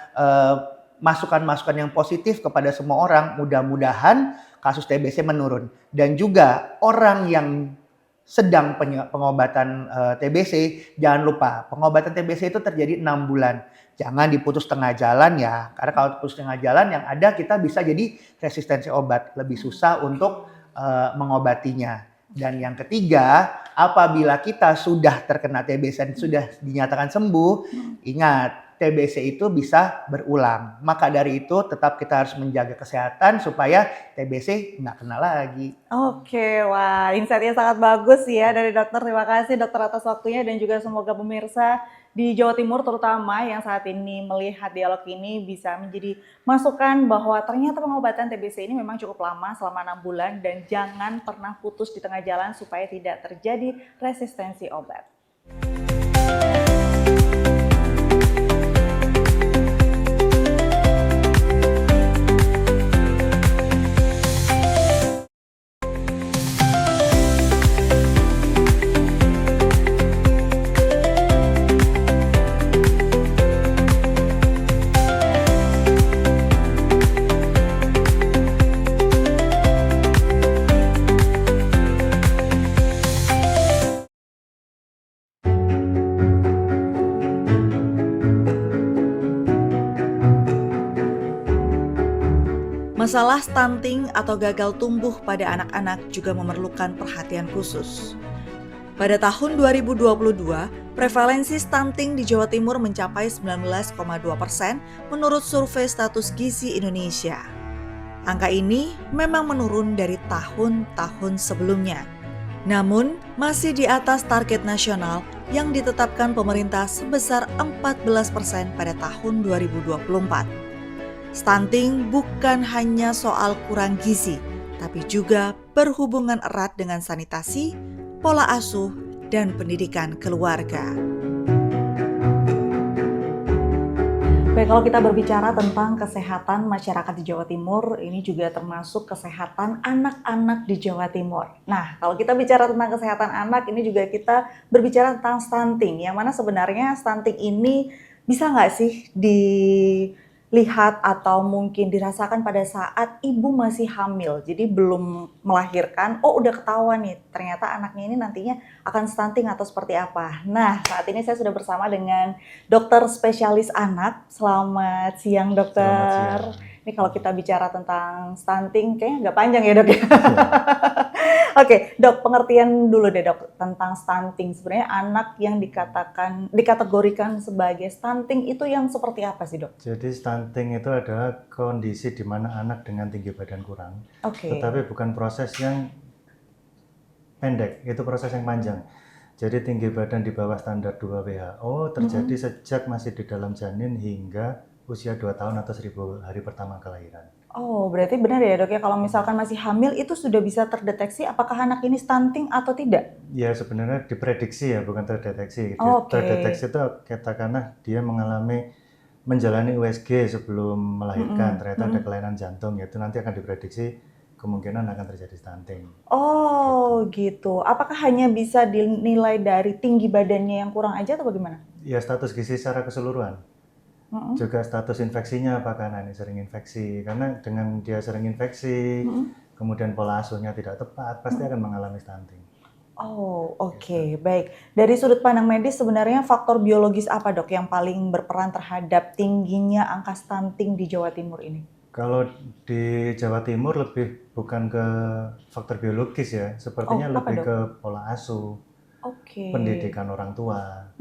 masukan-masukan yang positif kepada semua orang. Mudah-mudahan kasus TBC menurun. Dan juga orang yang sedang pengobatan TBC, jangan lupa pengobatan TBC itu terjadi 6 bulan. Jangan diputus tengah jalan ya, karena kalau putus tengah jalan yang ada kita bisa jadi resistensi obat, lebih susah untuk mengobatinya. Dan yang ketiga, apabila kita sudah terkena TBC dan sudah dinyatakan sembuh, ingat TBC itu bisa berulang. Maka dari itu tetap kita harus menjaga kesehatan supaya TBC nggak kena lagi. Oke, wah insight-nya sangat bagus ya dari dokter. Terima kasih dokter atas waktunya, dan juga semoga pemirsa di Jawa Timur terutama yang saat ini melihat dialog ini bisa menjadi masukan bahwa ternyata pengobatan TBC ini memang cukup lama, selama 6 bulan, dan jangan pernah putus di tengah jalan supaya tidak terjadi resistensi obat. Masalah stunting atau gagal tumbuh pada anak-anak juga memerlukan perhatian khusus. Pada tahun 2022, prevalensi stunting di Jawa Timur mencapai 19,2% menurut survei status gizi Indonesia. Angka ini memang menurun dari tahun-tahun sebelumnya. Namun, masih di atas target nasional yang ditetapkan pemerintah sebesar 14% pada tahun 2024. Stunting bukan hanya soal kurang gizi, tapi juga berhubungan erat dengan sanitasi, pola asuh, dan pendidikan keluarga. Baik, kalau kita berbicara tentang kesehatan masyarakat di Jawa Timur, ini juga termasuk kesehatan anak-anak di Jawa Timur. Nah, kalau kita bicara tentang kesehatan anak, ini juga kita berbicara tentang stunting, yang mana sebenarnya stunting ini bisa nggak sih dilihat atau mungkin dirasakan pada saat ibu masih hamil, jadi belum melahirkan, oh udah ketahuan nih, ternyata anaknya ini nantinya akan stunting atau seperti apa. Nah, saat ini saya sudah bersama dengan dokter spesialis anak. Selamat siang, dokter. Selamat siang. Ini kalau kita bicara tentang stunting, kayaknya nggak panjang ya, dok ya? Oke, dok, pengertian dulu deh, dok, tentang stunting. Sebenarnya anak yang dikategorikan sebagai stunting itu yang seperti apa sih, dok? Jadi stunting itu adalah kondisi di mana anak dengan tinggi badan kurang. Tetapi bukan proses yang pendek, itu proses yang panjang. Jadi tinggi badan di bawah standar 2 WHO terjadi sejak masih di dalam janin hingga usia 2 tahun atau 1000 hari pertama kelahiran. Oh, berarti benar ya, dok ya, kalau misalkan masih hamil itu sudah bisa terdeteksi apakah anak ini stunting atau tidak? Ya sebenarnya diprediksi ya, bukan terdeteksi. Oke. Terdeteksi itu katakanlah dia menjalani USG sebelum melahirkan, ternyata ada kelainan jantung, itu nanti akan diprediksi kemungkinan akan terjadi stunting. Oh, gitu. Apakah hanya bisa dinilai dari tinggi badannya yang kurang aja atau bagaimana? Ya status gizi secara keseluruhan. Juga status infeksinya, apakah anak ini sering infeksi, karena dengan dia sering infeksi, kemudian pola asuhnya tidak tepat, pasti akan mengalami stunting. Oh, oke. Baik. Dari sudut pandang medis, sebenarnya faktor biologis apa, dok, yang paling berperan terhadap tingginya angka stunting di Jawa Timur ini? Kalau di Jawa Timur lebih bukan ke faktor biologis ya, sepertinya lebih ke pola asuh, pendidikan orang tua,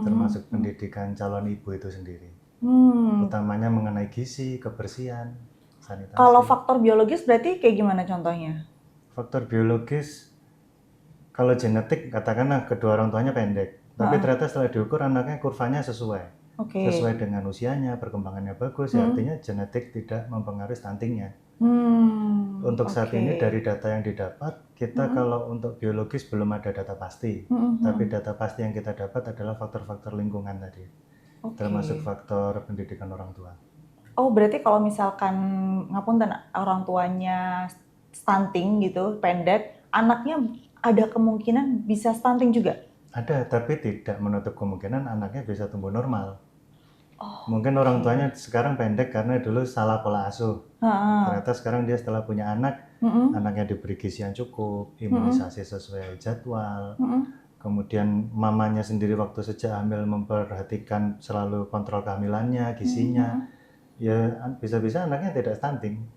termasuk pendidikan calon ibu itu sendiri. Utamanya mengenai gizi, kebersihan, sanitasi. Kalau faktor biologis berarti kayak gimana contohnya? Faktor biologis, kalau genetik katakanlah kedua orang tuanya pendek, tapi ternyata setelah diukur anaknya kurvanya sesuai. Sesuai dengan usianya, perkembangannya bagus, ya artinya genetik tidak mempengaruhi stuntingnya. Untuk saat ini dari data yang didapat, kita kalau untuk biologis belum ada data pasti, tapi data pasti yang kita dapat adalah faktor-faktor lingkungan tadi. Termasuk faktor pendidikan orang tua. Oh, berarti kalau misalkan ngapunten orang tuanya stunting gitu, pendek, anaknya ada kemungkinan bisa stunting juga? Ada, tapi tidak menutup kemungkinan anaknya bisa tumbuh normal. Mungkin orang tuanya sekarang pendek karena dulu salah pola asuh. Ternyata sekarang dia setelah punya anak, anaknya diberi gizi yang cukup, imunisasi sesuai jadwal. Kemudian mamanya sendiri waktu sejak hamil memperhatikan selalu kontrol kehamilannya, gizinya, ya bisa-bisa anaknya tidak stunting.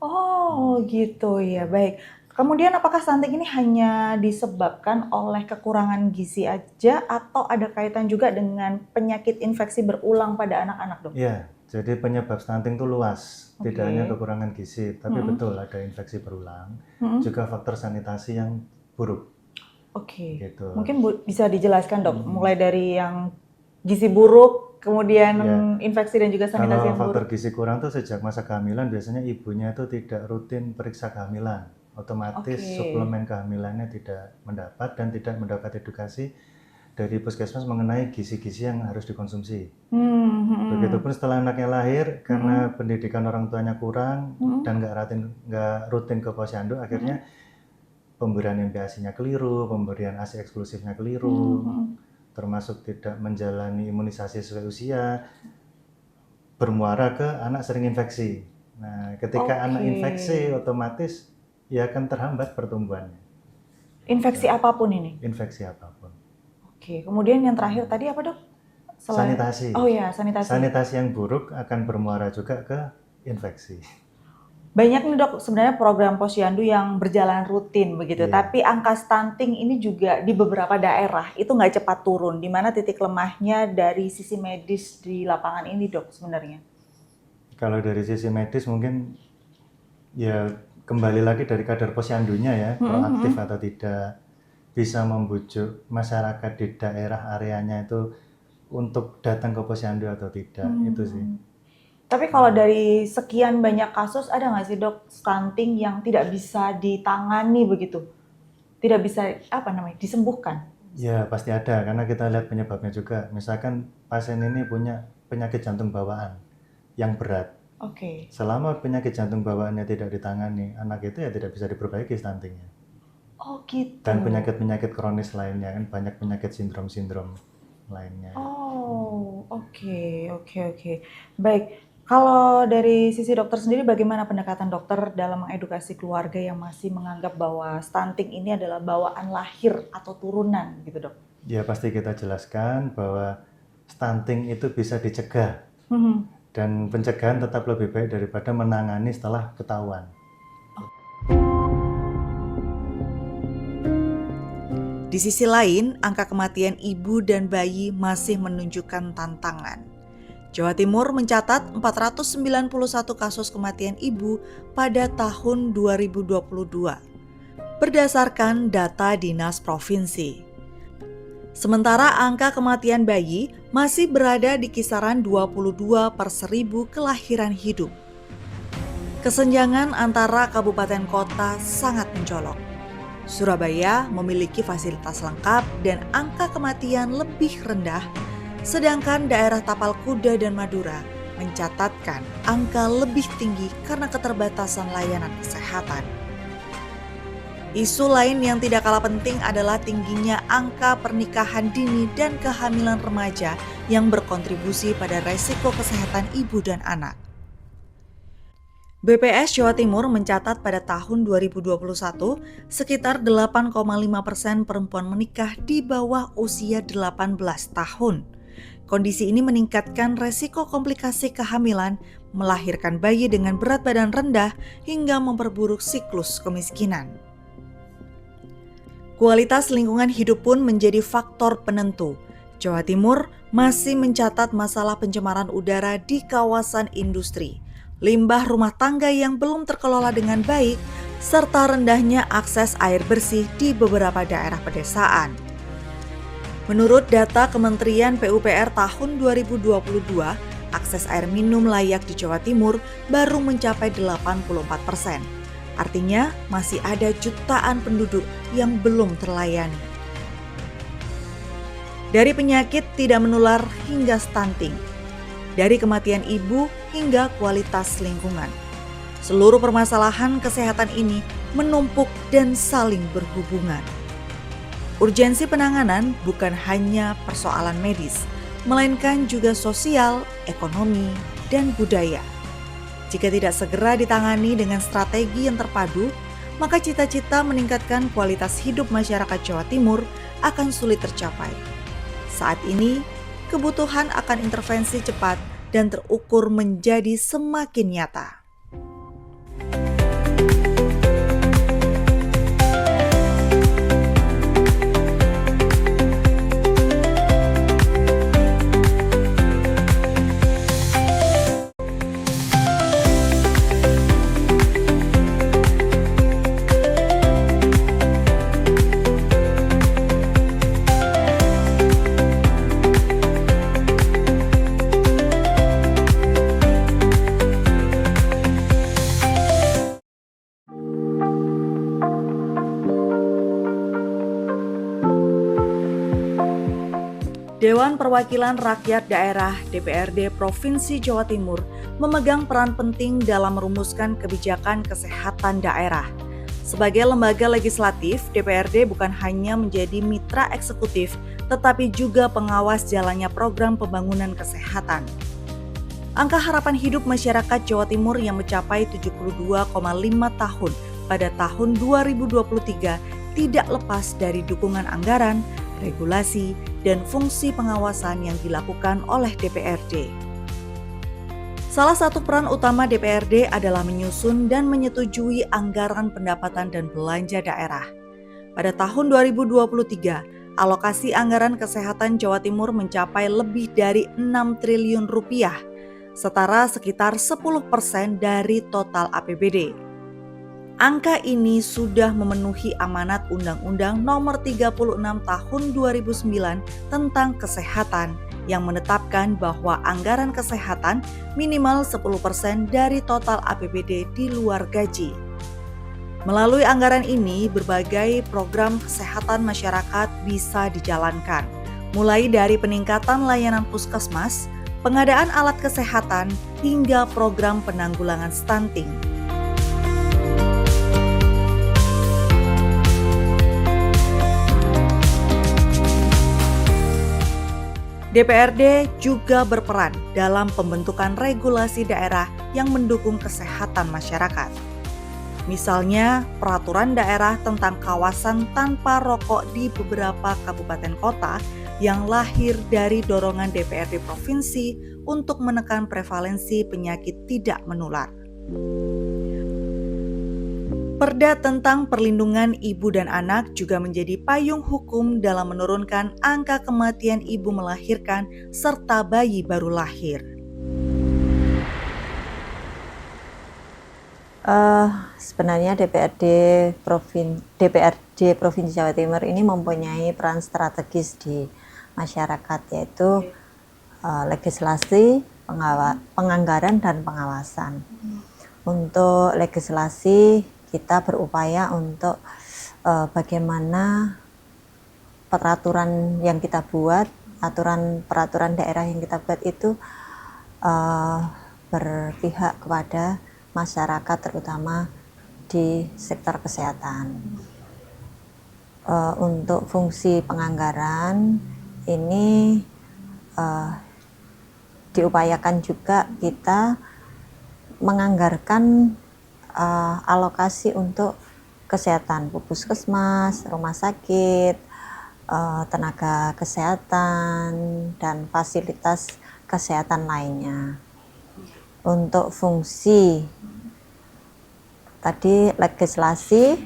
Oh, gitu ya, baik. Kemudian apakah stunting ini hanya disebabkan oleh kekurangan gizi aja atau ada kaitan juga dengan penyakit infeksi berulang pada anak-anak, dok? Iya, jadi penyebab stunting itu luas, tidak hanya kekurangan gizi, tapi betul ada infeksi berulang, juga faktor sanitasi yang buruk. Gitu. Mungkin bisa dijelaskan, dok, mulai dari yang gizi buruk, kemudian infeksi dan juga sanitasi yang buruk. Kalau faktor gizi kurang tuh sejak masa kehamilan biasanya ibunya itu tidak rutin periksa kehamilan, otomatis suplemen kehamilannya tidak mendapat dan tidak mendapat edukasi dari puskesmas mengenai gizi-gizi yang harus dikonsumsi. Begitupun setelah anaknya lahir, karena pendidikan orang tuanya kurang dan nggak rutin ke posyandu, akhirnya pemberian MPASI-nya keliru, pemberian ASI eksklusifnya keliru, termasuk tidak menjalani imunisasi sesuai usia, bermuara ke anak sering infeksi. Nah, ketika anak infeksi, otomatis ya akan terhambat pertumbuhannya. Infeksi apapun ini? Infeksi apapun. Kemudian yang terakhir tadi apa, dok? Sanitasi. Oh ya, sanitasi. Sanitasi yang buruk akan bermuara juga ke infeksi. Banyak nih dok sebenarnya program posyandu yang berjalan rutin begitu, Iya. tapi angka stunting ini juga di beberapa daerah itu nggak cepat turun. Di mana titik lemahnya dari sisi medis di lapangan ini dok sebenarnya? Kalau dari sisi medis mungkin ya kembali lagi dari kadar posyandunya ya, proaktif atau tidak, bisa membujuk masyarakat di daerah areanya itu untuk datang ke posyandu atau tidak, itu sih. Tapi kalau dari sekian banyak kasus, ada nggak sih dok stunting yang tidak bisa ditangani begitu? Tidak bisa disembuhkan? Ya pasti ada, karena kita lihat penyebabnya juga. Misalkan pasien ini punya penyakit jantung bawaan yang berat. Oke. Selama penyakit jantung bawaannya tidak ditangani, anak itu ya tidak bisa diperbaiki stuntingnya. Oh gitu. Dan penyakit-penyakit kronis lainnya, kan banyak penyakit sindrom-sindrom lainnya. Oh, oke. Baik, kalau dari sisi dokter sendiri bagaimana pendekatan dokter dalam mengedukasi keluarga yang masih menganggap bahwa stunting ini adalah bawaan lahir atau turunan gitu dok? Ya pasti kita jelaskan bahwa stunting itu bisa dicegah. Dan pencegahan tetap lebih baik daripada menangani setelah ketahuan. Di sisi lain, angka kematian ibu dan bayi masih menunjukkan tantangan. Jawa Timur mencatat 491 kasus kematian ibu pada tahun 2022, berdasarkan data Dinas Provinsi. Sementara angka kematian bayi masih berada di kisaran 22 per 1000 kelahiran hidup. Kesenjangan antara kabupaten kota sangat mencolok. Surabaya memiliki fasilitas lengkap dan angka kematian lebih rendah, sedangkan daerah Tapal Kuda dan Madura mencatatkan angka lebih tinggi karena keterbatasan layanan kesehatan. Isu lain yang tidak kalah penting adalah tingginya angka pernikahan dini dan kehamilan remaja yang berkontribusi pada resiko kesehatan ibu dan anak. BPS Jawa Timur mencatat pada tahun 2021 sekitar 8,5% perempuan menikah di bawah usia 18 tahun. Kondisi ini meningkatkan resiko komplikasi kehamilan, melahirkan bayi dengan berat badan rendah hingga memperburuk siklus kemiskinan. Kualitas lingkungan hidup pun menjadi faktor penentu. Jawa Timur masih mencatat masalah pencemaran udara di kawasan industri, limbah rumah tangga yang belum terkelola dengan baik, serta rendahnya akses air bersih di beberapa daerah pedesaan. Menurut data Kementerian PUPR tahun 2022, akses air minum layak di Jawa Timur baru mencapai 84%. Artinya masih ada jutaan penduduk yang belum terlayani. Dari penyakit tidak menular hingga stunting, dari kematian ibu hingga kualitas lingkungan, seluruh permasalahan kesehatan ini menumpuk dan saling berhubungan. Urgensi penanganan bukan hanya persoalan medis, melainkan juga sosial, ekonomi, dan budaya. Jika tidak segera ditangani dengan strategi yang terpadu, maka cita-cita meningkatkan kualitas hidup masyarakat Jawa Timur akan sulit tercapai. Saat ini, kebutuhan akan intervensi cepat dan terukur menjadi semakin nyata. Dewan Perwakilan Rakyat Daerah DPRD Provinsi Jawa Timur memegang peran penting dalam merumuskan kebijakan kesehatan daerah. Sebagai lembaga legislatif, DPRD bukan hanya menjadi mitra eksekutif, tetapi juga pengawas jalannya program pembangunan kesehatan. Angka harapan hidup masyarakat Jawa Timur yang mencapai 72,5 tahun pada tahun 2023 tidak lepas dari dukungan anggaran, regulasi, dan fungsi pengawasan yang dilakukan oleh DPRD. Salah satu peran utama DPRD adalah menyusun dan menyetujui anggaran pendapatan dan belanja daerah. Pada tahun 2023, alokasi anggaran kesehatan Jawa Timur mencapai lebih dari 6 triliun rupiah, setara sekitar 10% dari total APBD. Angka ini sudah memenuhi amanat Undang-Undang Nomor 36 Tahun 2009 tentang Kesehatan yang menetapkan bahwa anggaran kesehatan minimal 10% dari total APBD di luar gaji. Melalui anggaran ini, berbagai program kesehatan masyarakat bisa dijalankan, mulai dari peningkatan layanan puskesmas, pengadaan alat kesehatan, hingga program penanggulangan stunting. DPRD juga berperan dalam pembentukan regulasi daerah yang mendukung kesehatan masyarakat. Misalnya, peraturan daerah tentang kawasan tanpa rokok di beberapa kabupaten kota yang lahir dari dorongan DPRD provinsi untuk menekan prevalensi penyakit tidak menular. Perda tentang perlindungan ibu dan anak juga menjadi payung hukum dalam menurunkan angka kematian ibu melahirkan serta bayi baru lahir. Sebenarnya DPRD Provinsi Jawa Timur ini mempunyai peran strategis di masyarakat, yaitu legislasi, penganggaran, dan pengawasan. Untuk legislasi, kita berupaya untuk bagaimana peraturan yang kita buat, peraturan daerah yang kita buat itu berpihak kepada masyarakat, terutama di sektor kesehatan. Untuk fungsi penganggaran ini diupayakan juga kita menganggarkan alokasi untuk kesehatan, puskesmas, rumah sakit, tenaga kesehatan, dan fasilitas kesehatan lainnya. Untuk fungsi tadi legislasi,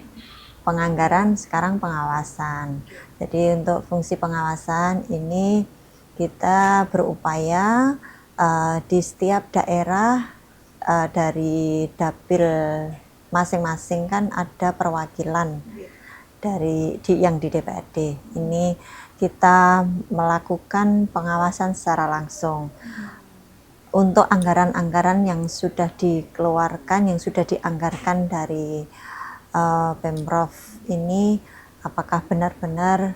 penganggaran, sekarang pengawasan. Jadi untuk fungsi pengawasan ini kita berupaya di setiap daerah dari dapil masing-masing kan ada perwakilan yang di DPRD. Ini kita melakukan pengawasan secara langsung. Untuk anggaran-anggaran yang sudah dikeluarkan, yang sudah dianggarkan dari Pemprov ini, apakah benar-benar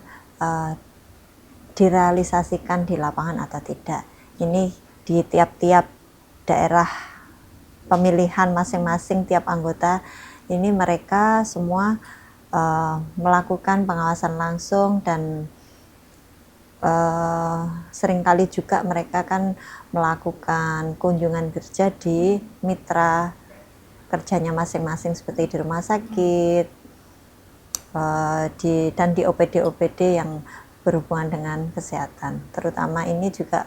direalisasikan di lapangan atau tidak. Ini di tiap-tiap daerah pemilihan masing-masing, tiap anggota ini mereka semua melakukan pengawasan langsung, dan seringkali juga mereka kan melakukan kunjungan kerja di mitra kerjanya masing-masing, seperti di rumah sakit dan di OPD-OPD yang berhubungan dengan kesehatan. Terutama ini juga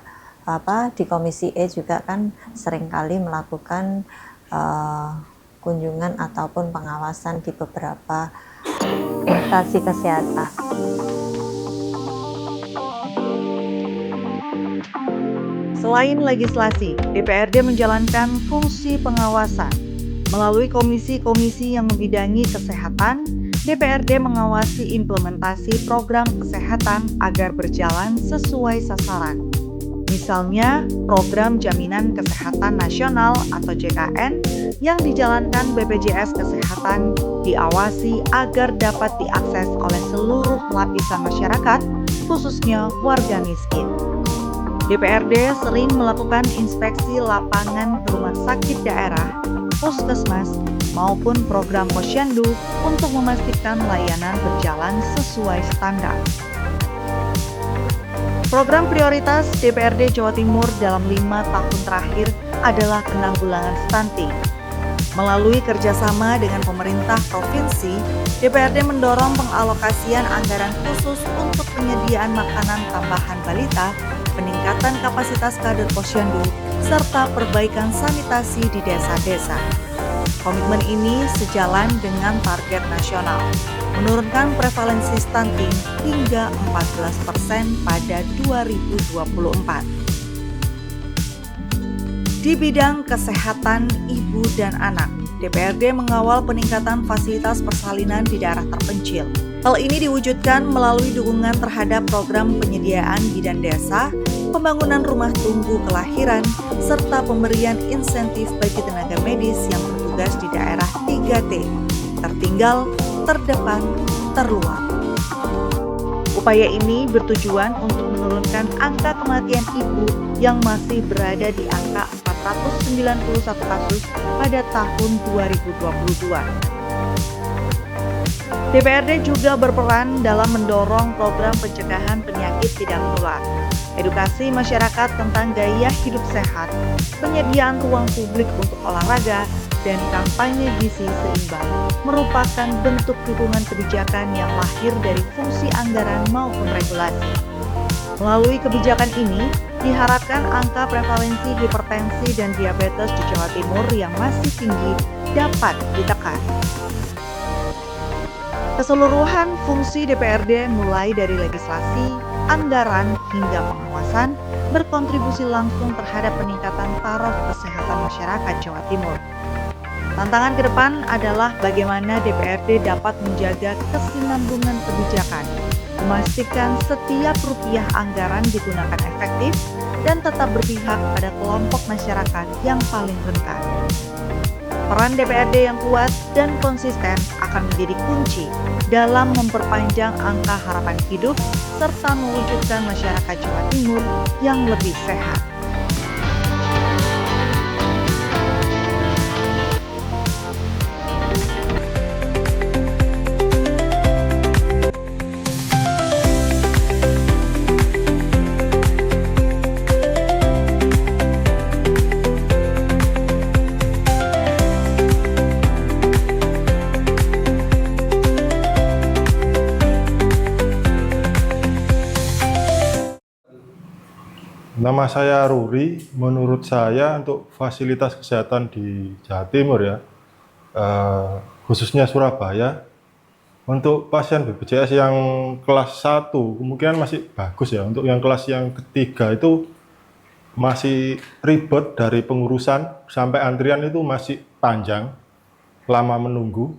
di Komisi E juga kan seringkali melakukan kunjungan ataupun pengawasan di beberapa instansi kesehatan. Selain legislasi, DPRD menjalankan fungsi pengawasan. Melalui komisi-komisi yang membidangi kesehatan, DPRD mengawasi implementasi program kesehatan agar berjalan sesuai sasaran. Misalnya, program Jaminan Kesehatan Nasional atau JKN yang dijalankan BPJS Kesehatan diawasi agar dapat diakses oleh seluruh lapisan masyarakat, khususnya warga miskin. DPRD sering melakukan inspeksi lapangan rumah sakit daerah, puskesmas, maupun program posyandu untuk memastikan layanan berjalan sesuai standar. Program prioritas DPRD Jawa Timur dalam 5 tahun terakhir adalah penanggulangan stunting. Melalui kerjasama dengan pemerintah provinsi, DPRD mendorong pengalokasian anggaran khusus untuk penyediaan makanan tambahan balita peningkatan kapasitas kader Posyandu, serta perbaikan sanitasi di desa-desa. Komitmen ini sejalan dengan target nasional, menurunkan prevalensi stunting hingga 14% pada 2024. Di bidang kesehatan ibu dan anak, DPRD mengawal peningkatan fasilitas persalinan di daerah terpencil. Hal ini diwujudkan melalui dukungan terhadap program penyediaan bidan desa, pembangunan rumah tunggu kelahiran, serta pemberian insentif bagi tenaga medis yang bertugas di daerah 3T, tertinggal, terdepan, terluar. Upaya ini bertujuan untuk menurunkan angka kematian ibu yang masih berada di angka 491 kasus pada tahun 2022. DPRD juga berperan dalam mendorong program pencegahan penyakit tidak menular, edukasi masyarakat tentang gaya hidup sehat, penyediaan ruang publik untuk olahraga, dan kampanye gizi seimbang merupakan bentuk dukungan kebijakan yang lahir dari fungsi anggaran maupun regulasi. Melalui kebijakan ini, diharapkan angka prevalensi hipertensi dan diabetes di Jawa Timur yang masih tinggi dapat ditekan. Keseluruhan fungsi DPRD mulai dari legislasi, anggaran, hingga pengawasan berkontribusi langsung terhadap peningkatan taraf kesehatan masyarakat Jawa Timur. Tantangan ke depan adalah bagaimana DPRD dapat menjaga kesinambungan kebijakan, memastikan setiap rupiah anggaran digunakan efektif, dan tetap berpihak pada kelompok masyarakat yang paling rentan. Peran DPRD yang kuat dan konsisten akan menjadi kunci dalam memperpanjang angka harapan hidup serta mewujudkan masyarakat Jawa Timur yang lebih sehat. Nama saya Ruri. Menurut saya untuk fasilitas kesehatan di Jawa Timur ya, khususnya Surabaya, untuk pasien BPJS yang kelas 1 kemungkinan masih bagus ya. Untuk yang kelas yang ketiga itu masih ribet dari pengurusan, sampai antrian itu masih panjang, lama menunggu.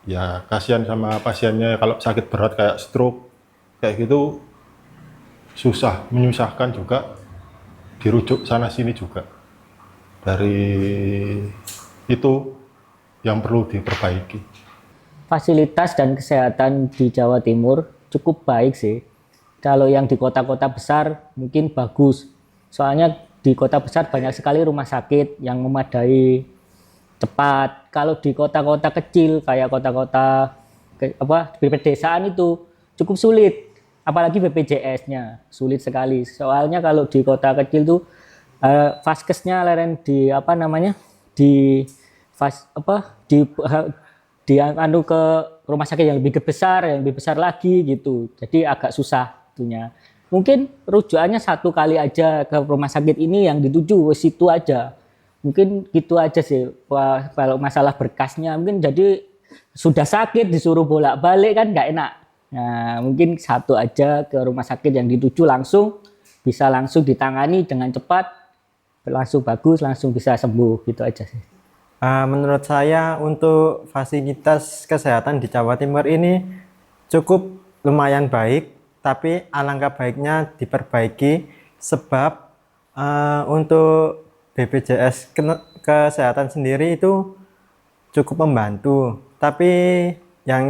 Ya kasihan sama pasiennya, kalau sakit berat kayak stroke, kayak gitu susah, menyusahkan juga, dirujuk sana sini juga. Dari itu yang perlu diperbaiki. Fasilitas dan kesehatan di Jawa Timur cukup baik sih. Kalau yang di kota-kota besar mungkin bagus. Soalnya di kota besar banyak sekali rumah sakit yang memadai, cepat. Kalau di kota-kota kecil kayak kota-kota di pedesaan itu cukup sulit. Apalagi BPJS-nya sulit sekali. Soalnya kalau di kota kecil tuh vaskesnya leren di anu ke rumah sakit yang lebih besar lagi gitu. Jadi agak susah itunya. Mungkin rujukannya satu kali aja ke rumah sakit ini yang dituju situ aja. Mungkin gitu aja sih. Kalau masalah berkasnya mungkin jadi sudah sakit disuruh bolak-balik kan nggak enak. Nah, mungkin satu aja ke rumah sakit yang dituju bisa langsung ditangani dengan cepat, langsung bagus, langsung bisa sembuh, gitu aja sih. Menurut saya untuk fasilitas kesehatan di Jawa Timur ini cukup lumayan baik, tapi alangkah baiknya diperbaiki sebab untuk BPJS kesehatan sendiri itu cukup membantu, tapi yang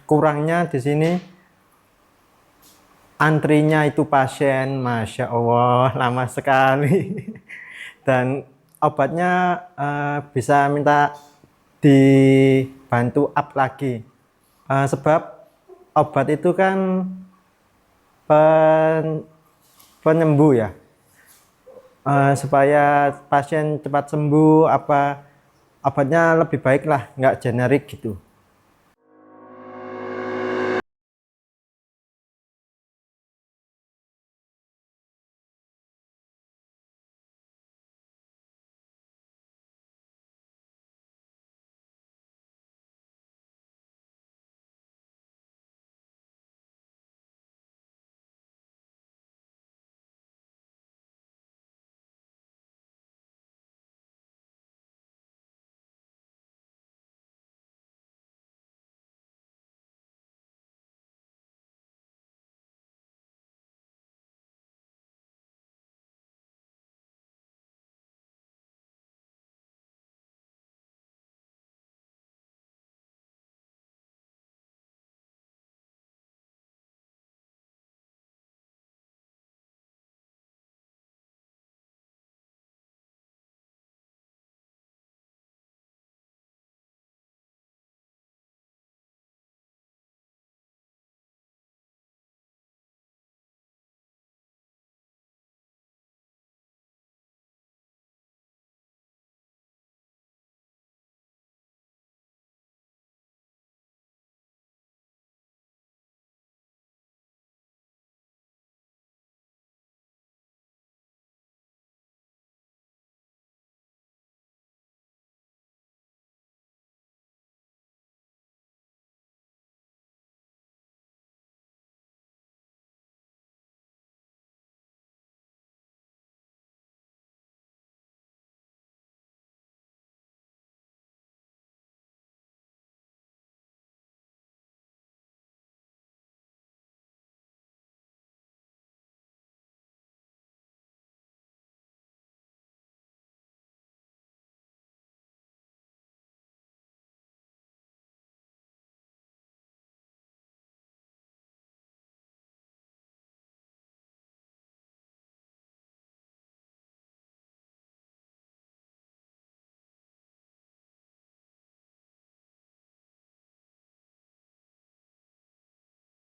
kurangnya di sini antrinya itu pasien, Masya Allah, lama sekali. Dan obatnya bisa minta dibantu up lagi. Sebab obat itu kan penyembuh ya. Supaya pasien cepat sembuh, obatnya lebih baik lah, nggak generik gitu.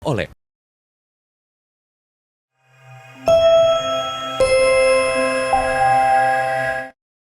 oleh